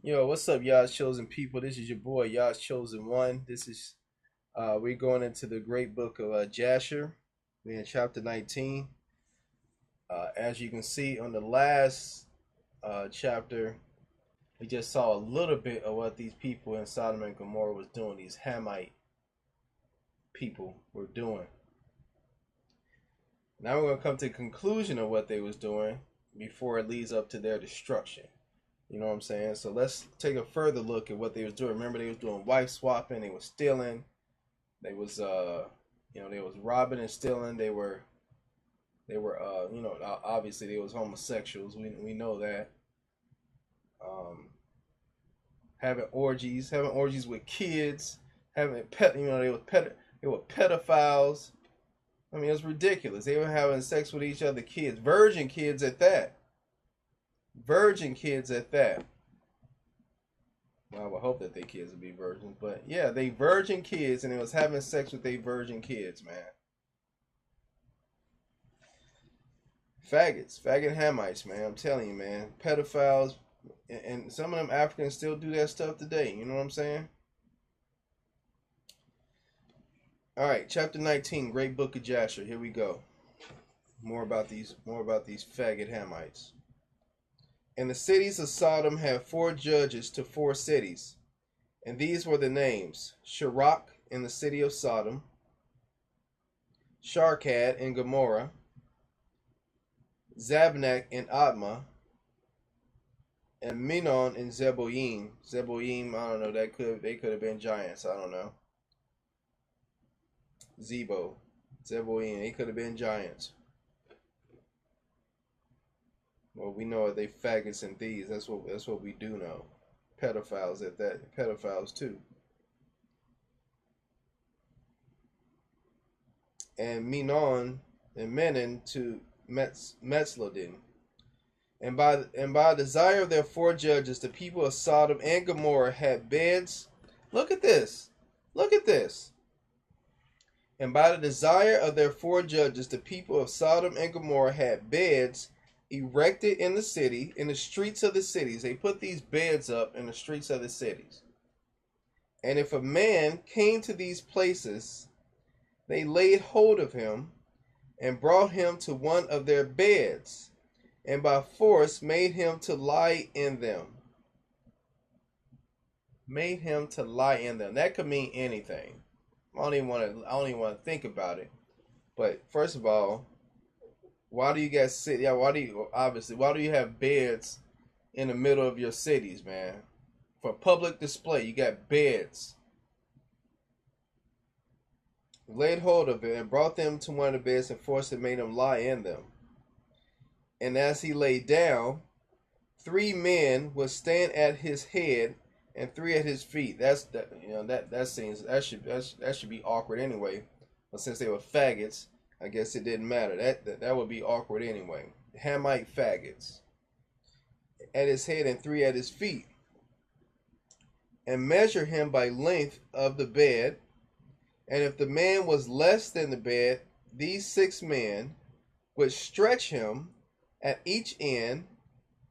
Yo, what's up, y'all's chosen people? This is your boy, y'all's chosen one. This is we're going into the great book of Jasher. We're in chapter 19. As you can see on the last chapter, we just saw a little bit of what these people in Sodom and Gomorrah was doing. These Hamite people were doing. Now we're gonna come to the conclusion of what they was doing before it leads up to their destruction. You know what I'm saying? So let's take a further look at what they was doing. Remember, they was doing wife swapping. They was stealing. They was they was robbing and stealing. They were obviously they was homosexuals. We know that. Um, having orgies with kids, having pet. They were pedophiles. I mean, it's ridiculous. They were having sex with each other, kids, virgin kids at that. Virgin kids at that. Well, I would hope that their kids would be virgins, but yeah, they virgin kids, and they was having sex with their virgin kids, man. Faggots, faggot Hamites, man. I'm telling you, man. Pedophiles, and some of them Africans still do that stuff today. You know what I'm saying? All right, chapter 19, Great Book of Jasher. Here we go. More about these faggot Hamites. And the cities of Sodom had 4 judges to 4 cities, and these were the names: Sharach in the city of Sodom, Sharkad in Gomorrah, Zabnak in Admah, and Menon in Zeboim. Zeboim, I don't know. They could have been giants. I don't know. Zeboim, they could have been giants. Well, we know they faggots and thieves. That's what we do know. Pedophiles at that. Pedophiles too. And Menon to Metzlodin. And by desire of their 4 judges, the people of Sodom and Gomorrah had beds. Look at this. Look at this. And by the desire of their 4 judges, the people of Sodom and Gomorrah had beds erected in the city, in the streets of the cities. They put these beds up in the streets of the cities. And if a man came to these places, they laid hold of him and brought him to one of their beds, and by force made him to lie in them. Made him to lie in them. That could mean anything. I don't even want to think about it. But first of all, why do you guys sit? Yeah, why do you have beds in the middle of your cities, man? For public display, you got beds. Laid hold of it and brought them to one of the beds and forced and made him lie in them. And as he lay down, 3 men would stand at his head and 3 at his feet. That should be awkward anyway. But since they were faggots, I guess it didn't matter. That would be awkward anyway. Hamite faggots. At his head and 3 at his feet. And measure him by length of the bed. And if the man was less than the bed, these 6 men would stretch him at each end.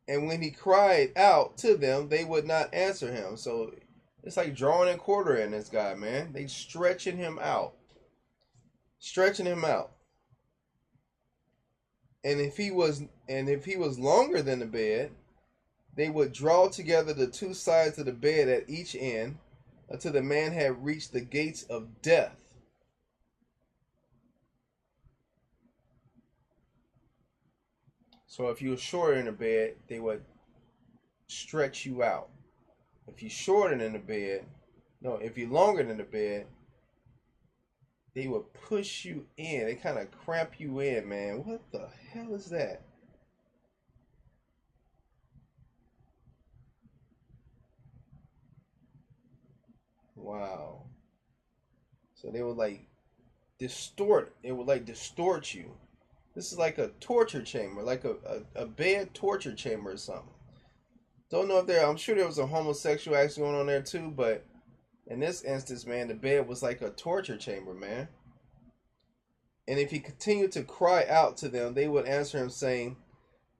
And when he cried out to them, they would not answer him. So it's like drawing and quartering this guy, man. They stretching him out. Stretching him out. And if he was longer than the bed, they would draw together the 2 sides of the bed at each end until the man had reached the gates of death. So if you were shorter in the bed, they would stretch you out. If you're shorter than the bed, no, if you're longer than the bed, they would push you in. They kind of cramp you in, man. What the hell is that? Wow. So they would like distort. It would like distort you. This is like a torture chamber, like a bed torture chamber or something. Don't know if I'm sure there was a homosexual action going on there too, but in this instance, man, the bed was like a torture chamber, man. And if he continued to cry out to them, they would answer him saying,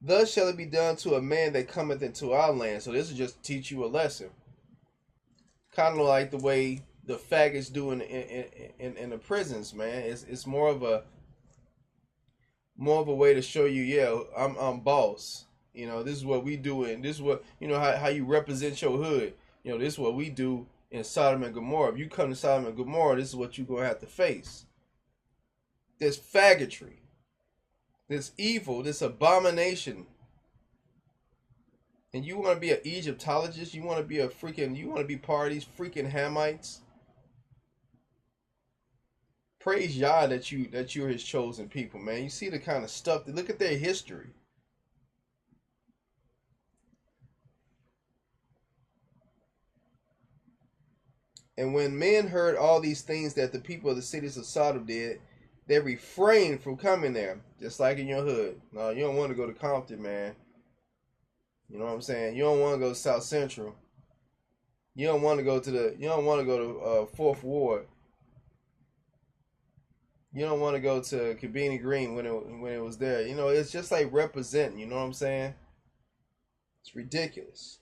Thus shall it be done to a man that cometh into our land. So this is just to teach you a lesson. Kind of like the way the faggots do in the prisons, man. It's more of a way to show you, yeah, I'm boss. You know, this is what we do, and this is what, you know, how you represent your hood. You know, this is what we do in Sodom and Gomorrah. If you come to Sodom and Gomorrah, this is what you're gonna have to face. This faggotry, this evil, this abomination. And you want to be an Egyptologist? You want to be part of these freaking Hamites? Praise Yah that you're His chosen people, man. You see the kind of stuff. Look at their history. And when men heard all these things that the people of the cities of Sodom did, they refrained from coming there, just like in your hood. No, you don't want to go to Compton, man. You know what I'm saying? You don't want to go to South Central. You don't want to go to Fourth Ward. You don't want to go to Cabrini Green when it was there. You know, it's just like representing. You know what I'm saying? It's ridiculous.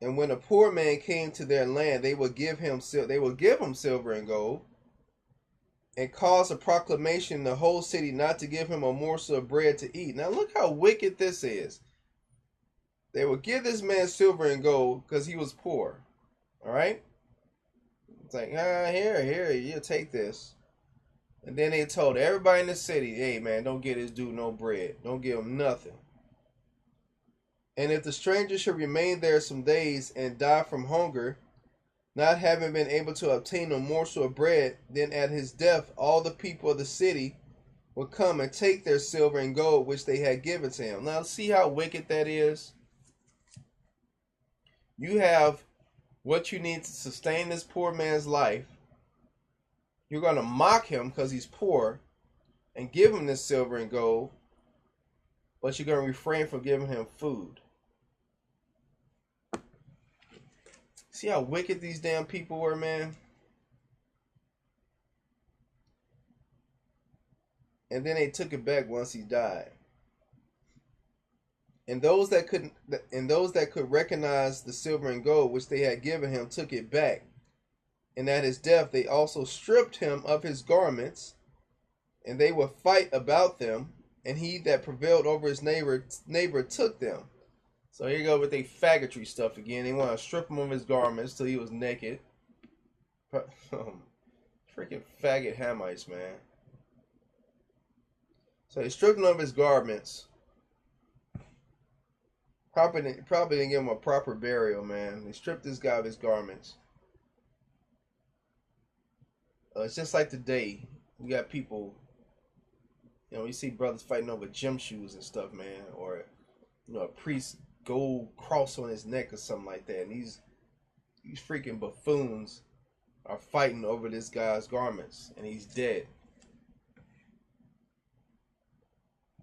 And when a poor man came to their land, they would give him silver and gold, and cause a proclamation in the whole city not to give him a morsel of bread to eat. Now look how wicked this is. They would give this man silver and gold because he was poor. All right? It's like, here, you take this. And then they told everybody in the city, hey, man, don't get this dude no bread. Don't give him nothing. And if the stranger should remain there some days and die from hunger, not having been able to obtain a morsel of bread, then at his death all the people of the city would come and take their silver and gold which they had given to him. Now see how wicked that is? You have what you need to sustain this poor man's life. You're going to mock him because he's poor and give him this silver and gold, but you're going to refrain from giving him food. See how wicked these damn people were, man? And then they took it back once he died. And those that could recognize the silver and gold which they had given him took it back. And at his death they also stripped him of his garments, and they would fight about them, and he that prevailed over his neighbor took them. So here you go with their faggotry stuff again. They want to strip him of his garments till he was naked. Freaking faggot Hamites, man. So they stripped him of his garments. Probably didn't give him a proper burial, man. They stripped this guy of his garments. It's just like today. We got people, you know, you see brothers fighting over gym shoes and stuff, man. Or, you know, a priest gold cross on his neck or something like that. And these freaking buffoons are fighting over this guy's garments, and he's dead.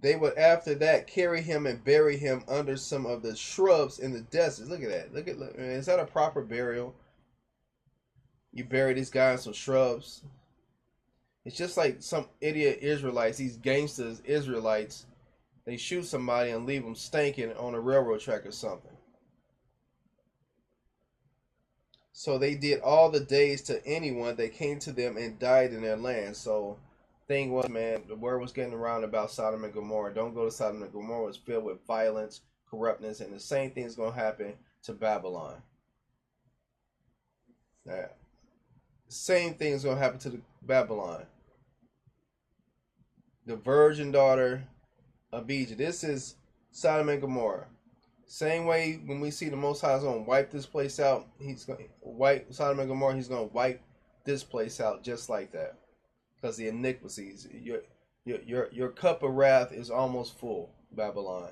They would after that carry him and bury him under some of the shrubs in the desert. Look at that. Look, man, is that a proper burial? You bury this guy in some shrubs. It's just like some idiot Israelites, these gangsters Israelites. They shoot somebody and leave them stinking on a railroad track or something. So they did all the days to anyone that came to them and died in their land. So thing was, man, the word was getting around about Sodom and Gomorrah. Don't go to Sodom and Gomorrah. It's filled with violence, corruptness, and the same thing is going to happen to Babylon. Yeah. Same thing is going to happen to Babylon. The virgin daughter of Egypt. This is Sodom and Gomorrah. Same way when we see the Most High is going to wipe this place out, he's going to wipe Sodom and Gomorrah. He's going to wipe this place out just like that, because the iniquities. Your cup of wrath is almost full, Babylon.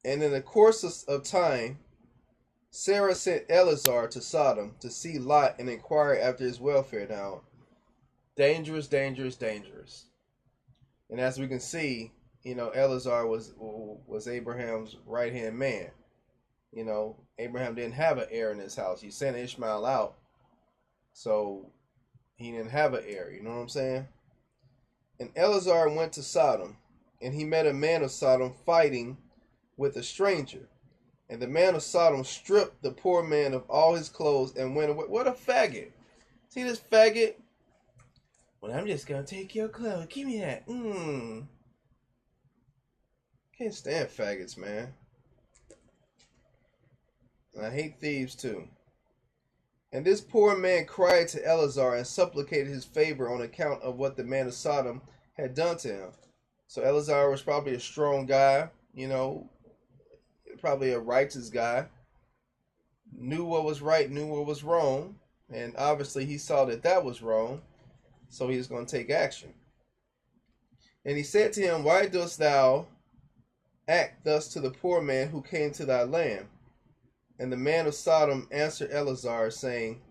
And in the course of time, Sarah sent Eleazar to Sodom to see Lot and inquire after his welfare. Now, dangerous, dangerous, dangerous. And as we can see, you know, Eleazar was Abraham's right-hand man. You know, Abraham didn't have an heir in his house. He sent Ishmael out, so he didn't have an heir. You know what I'm saying? And Eleazar went to Sodom, and he met a man of Sodom fighting with a stranger. And the man of Sodom stripped the poor man of all his clothes and went away. What a faggot. See this faggot? Well, I'm just going to take your clothes. Give me that. Can't stand faggots, man. And I hate thieves too. And this poor man cried to Eleazar and supplicated his favor on account of what the man of Sodom had done to him. So Eleazar was probably a strong guy, you know, probably a righteous guy, knew what was right, knew what was wrong, and obviously he saw that that was wrong, so he was going to take action. And he said to him, why dost thou act thus to the poor man who came to thy land? And the man of Sodom answered Eleazar, saying,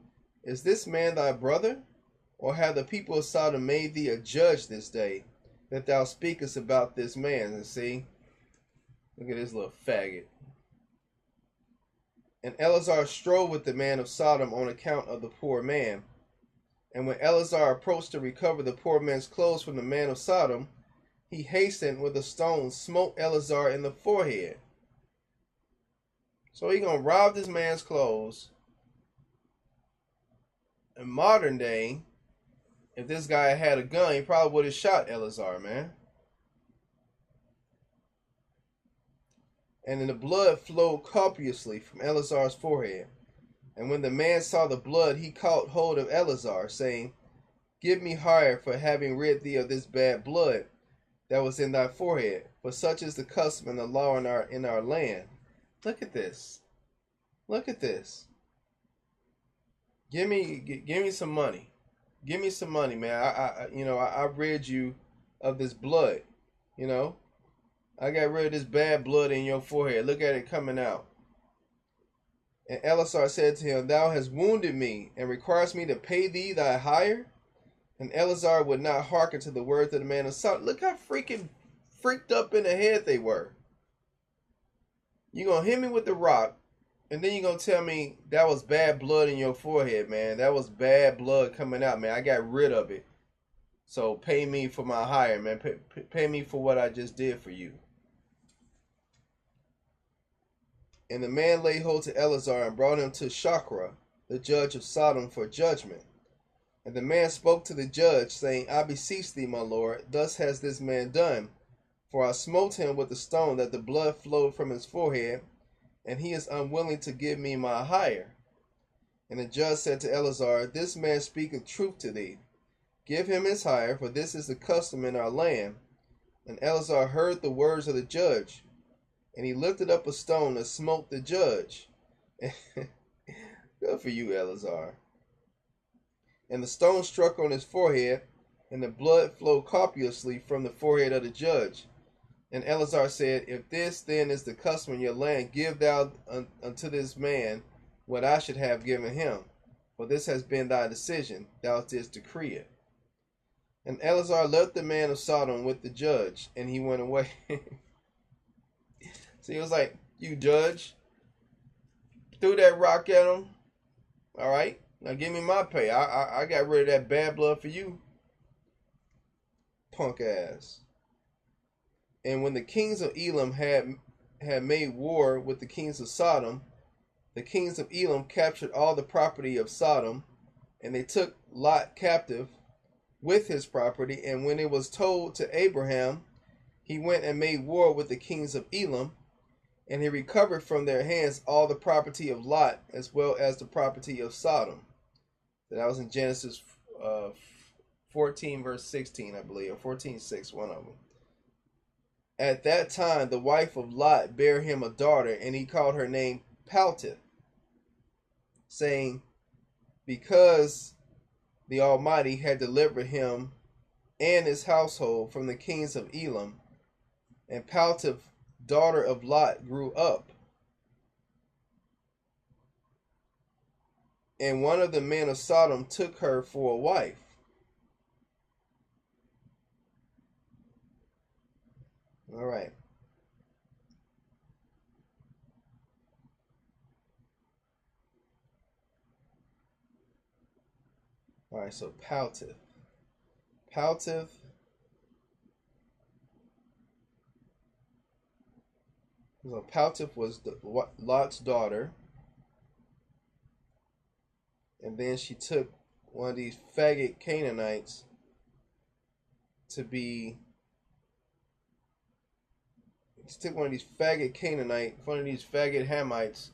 is this man thy brother? Or have the people of Sodom made thee a judge this day, that thou speakest about this man? And see, look at this little faggot. And Eleazar strove with the man of Sodom on account of the poor man. And when Eleazar approached to recover the poor man's clothes from the man of Sodom, he hastened with a stone, smote Eleazar in the forehead. So he gonna rob this man's clothes. In modern day, if this guy had a gun, he probably would have shot Eleazar, man. And then the blood flowed copiously from Eleazar's forehead. And when the man saw the blood, he caught hold of Eleazar, saying, give me hire for having rid thee of this bad blood that was in thy forehead. For such is the custom and the law in our land. Look at this. Look at this. Give me some money. Give me some money, man. I rid you of this blood. You know, I got rid of this bad blood in your forehead. Look at it coming out. And Eleazar said to him, thou hast wounded me, and requirest me to pay thee thy hire? And Eleazar would not hearken to the words of the man of Sodom. Look how freaking freaked up in the head they were. You're going to hit me with the rock, and then you're going to tell me that was bad blood in your forehead, man. That was bad blood coming out, man. I got rid of it. So pay me for my hire, man. Pay me for what I just did for you. And the man laid hold to Eleazar and brought him to Shachra, the judge of Sodom, for judgment. And the man spoke to the judge, saying, I beseech thee, my lord, thus has this man done. For I smote him with a stone, that the blood flowed from his forehead, and he is unwilling to give me my hire. And the judge said to Eleazar, this man speaketh truth to thee. Give him his hire, for this is the custom in our land. And Eleazar heard the words of the judge, and he lifted up a stone and smote the judge. Good for you, Eleazar. And the stone struck on his forehead, and the blood flowed copiously from the forehead of the judge. And Eleazar said, if this then is the custom in your land, give thou unto this man what I should have given him. For this has been thy decision, thou didst decree it. And Eleazar left the man of Sodom with the judge, and he went away. So he was like, you judge, threw that rock at him. All right, now give me my pay. I got rid of that bad blood for you. Punk ass. And when the kings of Elam had made war with the kings of Sodom, the kings of Elam captured all the property of Sodom, and they took Lot captive with his property. And when it was told to Abraham, he went and made war with the kings of Elam, and he recovered from their hands all the property of Lot, as well as the property of Sodom. That was in Genesis 14, verse 16, I believe, or 14:6, one of them. At that time, the wife of Lot bare him a daughter, and he called her name Paltith, saying, because the Almighty had delivered him and his household from the kings of Elam. And Paltith, daughter of Lot, grew up. And one of the men of Sodom took her for a wife. All right. All right, so Paltith. Paltith So Paltith was Lot's daughter, and then she took one of these faggot Canaanites to be. She took one of these faggot Hamites.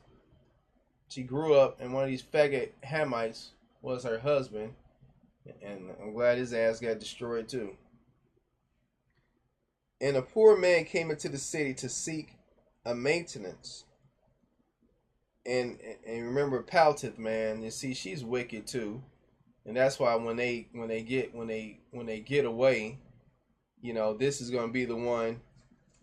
She grew up, and one of these faggot Hamites was her husband, and I'm glad his ass got destroyed too. And a poor man came into the city to seek a maintenance. And remember Paltith, man. You see, she's wicked too, and that's why when they get away, you know, this is gonna be the one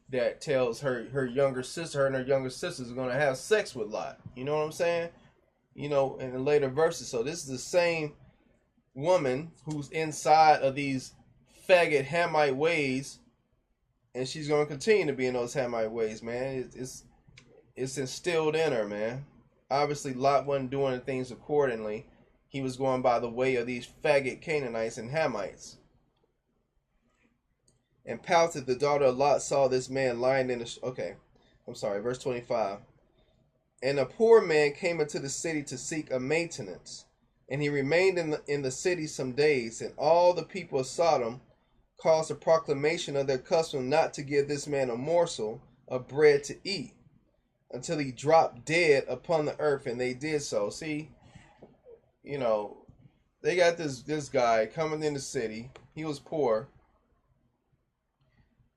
that tells her younger sister, her and her younger sisters are gonna have sex with Lot. You know what I'm saying? You know, in the later verses. So this is the same woman who's inside of these faggot Hamite ways, and she's gonna continue to be in those Hamite ways, man. It's instilled in her, man. Obviously, Lot wasn't doing things accordingly. He was going by the way of these faggot Canaanites and Hamites. And Paltith, the daughter of Lot, saw this man lying in the... verse 25. And a poor man came into the city to seek a maintenance. And he remained in the city some days. And all the people of Sodom caused a proclamation of their custom not to give this man a morsel of bread to eat until he dropped dead upon the earth. And they did so. See, you know, they got this guy coming in the city. He was poor.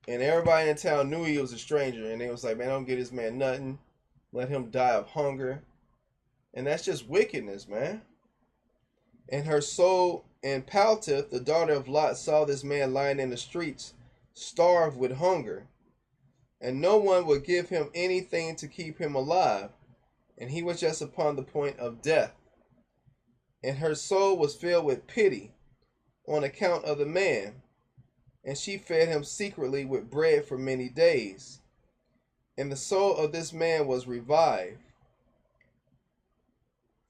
And everybody in town knew he was a stranger. And they was like, man, don't give this man nothing. Let him die of hunger. And that's just wickedness, man. And her soul, and Paltith, the daughter of Lot, saw this man lying in the streets, starved with hunger. And no one would give him anything to keep him alive. And he was just upon the point of death. And her soul was filled with pity on account of the man. And she fed him secretly with bread for many days. And the soul of this man was revived.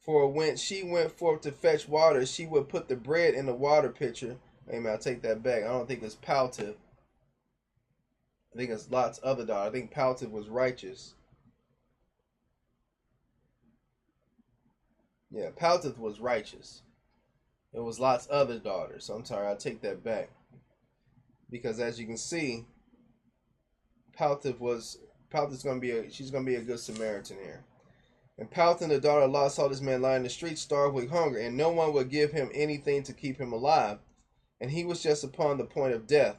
For when she went forth to fetch water, she would put the bread in the water pitcher. Amen, I'll take that back. I don't think it's Paltith. I think it's Lot's other daughter. I think Paltith was righteous. Yeah, Paltith was righteous. It was Lot's other daughter. So I'm sorry, I'll take that back. Because as you can see, Paltith's gonna be she's gonna be a good Samaritan here. And Paltith, the daughter of Lot, saw this man lying in the street, starved with hunger, and no one would give him anything to keep him alive, and he was just upon the point of death.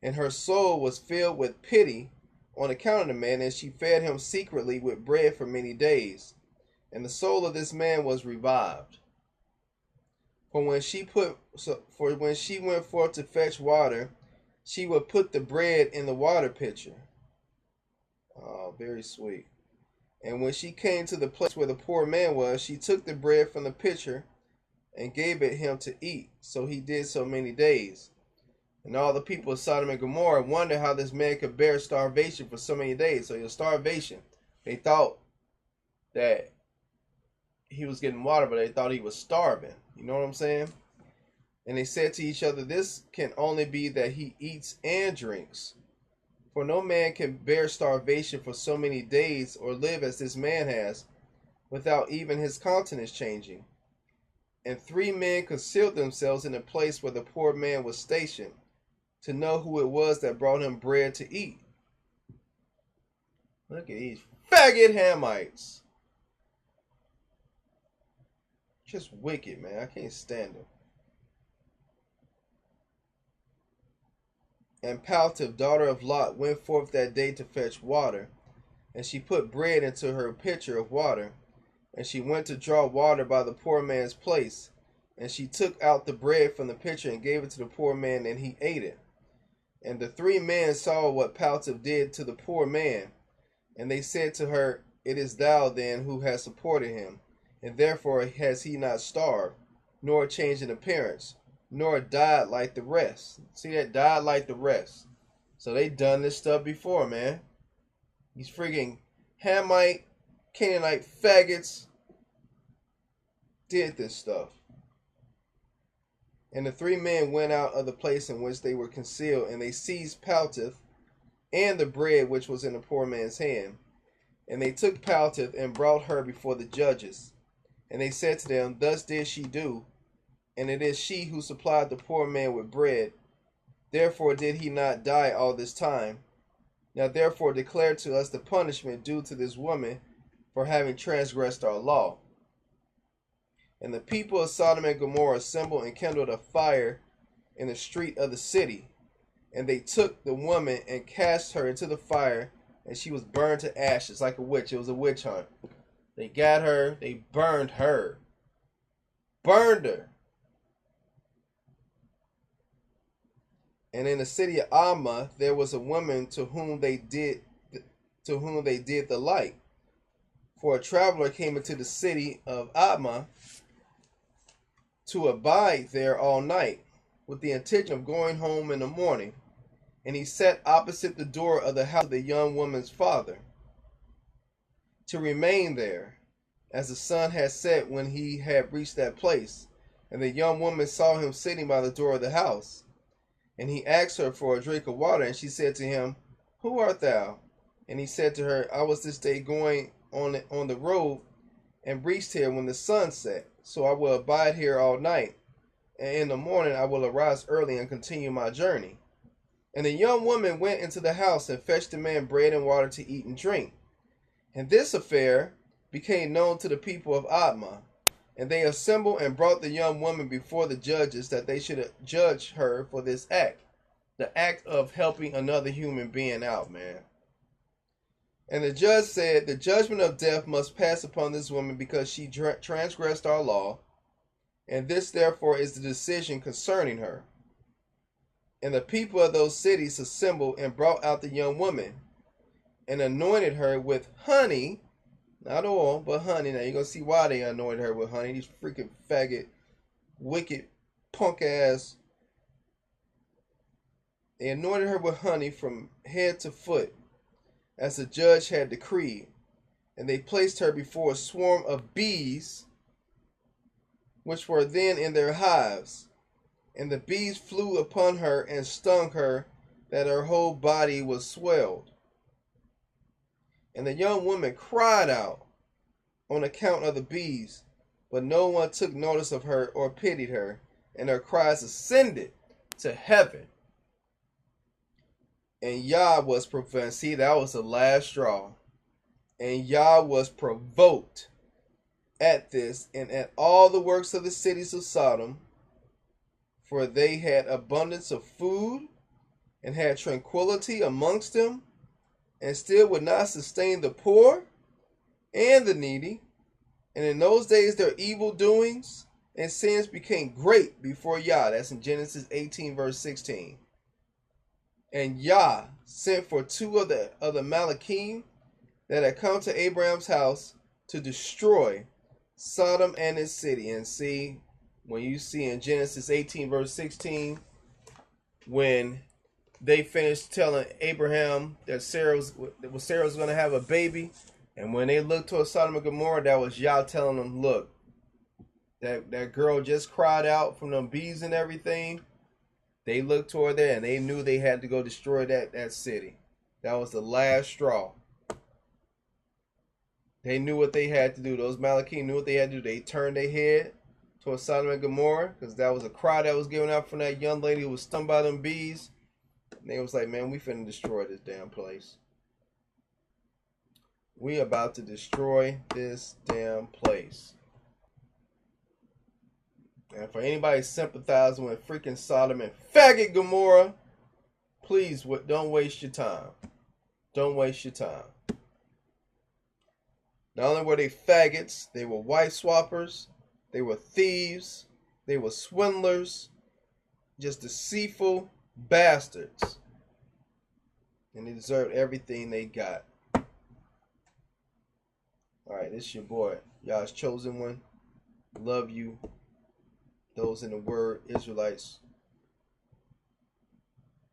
And her soul was filled with pity on account of the man, and she fed him secretly with bread for many days. And the soul of this man was revived. For when she went forth to fetch water, she would put the bread in the water pitcher. Oh, very sweet. And when she came to the place where the poor man was, she took the bread from the pitcher and gave it him to eat. So he did so many days. And all the people of Sodom and Gomorrah wondered how this man could bear starvation for so many days. So your starvation. They thought that he was getting water, but they thought he was starving. You know what I'm saying? And they said to each other, this can only be that he eats and drinks. For no man can bear starvation for so many days or live as this man has, without even his countenance changing. And 3 men concealed themselves in the place where the poor man was stationed, to know who it was that brought him bread to eat. Look at these faggot Hamites. Just wicked, man. I can't stand them. And Paltith, daughter of Lot, went forth that day to fetch water. And she put bread into her pitcher of water. And she went to draw water by the poor man's place. And she took out the bread from the pitcher and gave it to the poor man, and he ate it. And the 3 men saw what Paltith did to the poor man. And they said to her, it is thou then who hast supported him. And therefore has he not starved, nor changed in appearance, nor died like the rest. See that? Died like the rest. So they done this stuff before, man. These friggin' Hamite, Canaanite faggots did this stuff. And the 3 men went out of the place in which they were concealed, and they seized Paltith and the bread which was in the poor man's hand. And they took Paltith and brought her before the judges. And they said to them, Thus did she do, and it is she who supplied the poor man with bread. Therefore did he not die all this time. Now therefore declare to us the punishment due to this woman for having transgressed our law. And the people of Sodom and Gomorrah assembled and kindled a fire in the street of the city. And they took the woman and cast her into the fire, and she was burned to ashes like a witch. It was a witch hunt. They got her, they burned her. Burned her. And in the city of Alma there was a woman to whom they did the like. For a traveler came into the city of Alma to abide there all night, with the intention of going home in the morning. And he sat opposite the door of the house of the young woman's father, to remain there, as the sun had set when he had reached that place. And the young woman saw him sitting by the door of the house. And he asked her for a drink of water, and she said to him, Who art thou? And he said to her, I was this day going on the road, and reached here when the sun set. So I will abide here all night, and in the morning I will arise early and continue my journey. And the young woman went into the house and fetched the man bread and water to eat and drink. And this affair became known to the people of Admah. And they assembled and brought the young woman before the judges, that they should judge her for this act. The act of helping another human being out, man. And the judge said, The judgment of death must pass upon this woman, because she transgressed our law. And this therefore is the decision concerning her. And the people of those cities assembled and brought out the young woman, and anointed her with honey, not oil, but honey. Now you're going to see why they anointed her with honey. These freaking faggot, wicked, punk ass. They anointed her with honey from head to foot, as the judge had decreed. And they placed her before a swarm of bees, which were then in their hives. And the bees flew upon her and stung her, that her whole body was swelled. And the young woman cried out on account of the bees, but no one took notice of her or pitied her, and her cries ascended to heaven. And Yah was provoked. See, that was the last straw. And Yah was provoked at this and at all the works of the cities of Sodom, for they had abundance of food and had tranquility amongst them, and still would not sustain the poor and the needy. And in those days their evil doings and sins became great before Yah. That's in Genesis 18 verse 16. And Yah sent for two of the Malachim that had come to Abraham's house to destroy Sodom and its city. And see, when you see in Genesis 18 verse 16, when they finished telling Abraham that Sarah was going to have a baby, and when they looked toward Sodom and Gomorrah, that was Yah telling them, look, that girl just cried out from them bees and everything. They looked toward there and they knew they had to go destroy that city. That was the last straw. They knew what they had to do. Those Malachim knew what they had to do. They turned their head towards Sodom and Gomorrah, because that was a cry that was given out from that young lady who was stung by them bees. And they was like, man, we finna destroy this damn place. We about to destroy this damn place. And for anybody sympathizing with freaking Sodom and faggot Gomorrah, please don't waste your time. Don't waste your time. Not only were they faggots, they were wife swappers, they were thieves, they were swindlers, just deceitful bastards. And they deserved everything they got. Alright, this is your boy, Yah's chosen one. Love you. Those in the word, Israelites.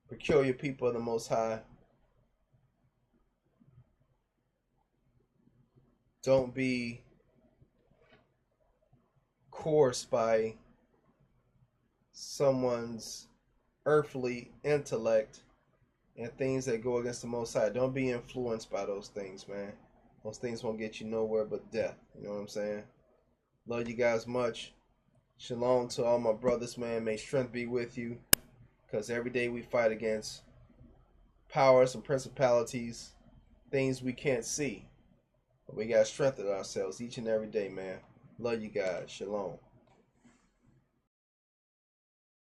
Peculiar people of the Most High. Don't be coerced by someone's earthly intellect and things that go against the Most High. Don't be influenced by those things, man. Those things won't get you nowhere but death. You know what I'm saying? Love you guys much. Shalom to all my brothers, man. May strength be with you. Because every day we fight against powers and principalities, things we can't see. But we got to strengthen ourselves each and every day, man. Love you guys. Shalom.